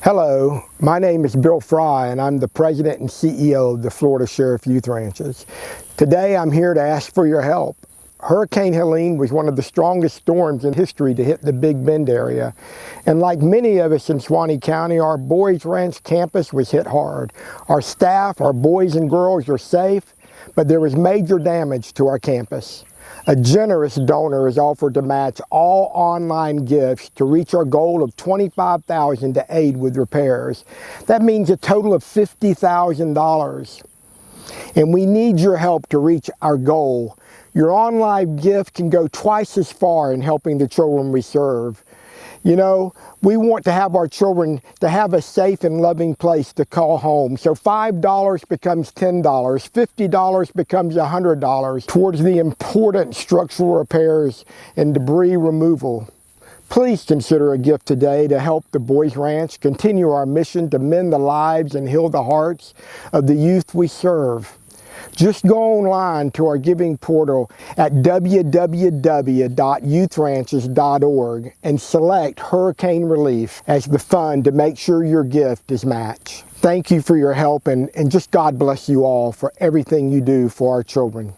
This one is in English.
Hello, my name is Bill Fry and I'm the President and CEO of the Florida Sheriff Youth Ranches. Today I'm here to ask for your help. Hurricane Helene was one of the strongest storms in history to hit the Big Bend area. And like many of us in Suwannee County, our Boys Ranch campus was hit hard. Our staff, our boys and girls are safe, but there was major damage to our campus. A generous donor has offered to match all online gifts to reach our goal of $25,000 to aid with repairs. That means a total of $50,000. And we need your help to reach our goal. Your online gift can go twice as far in helping the children we serve. You know, we want to have our children to have a safe and loving place to call home. So $5 becomes $10, $50 becomes $100 towards the important structural repairs and debris removal. Please consider a gift today to help the Boys Ranch continue our mission to mend the lives and heal the hearts of the youth we serve. Just go online to our giving portal at www.youthranches.org and select Hurricane Relief as the fund to make sure your gift is matched. Thank you for your help and just God bless you all for everything you do for our children.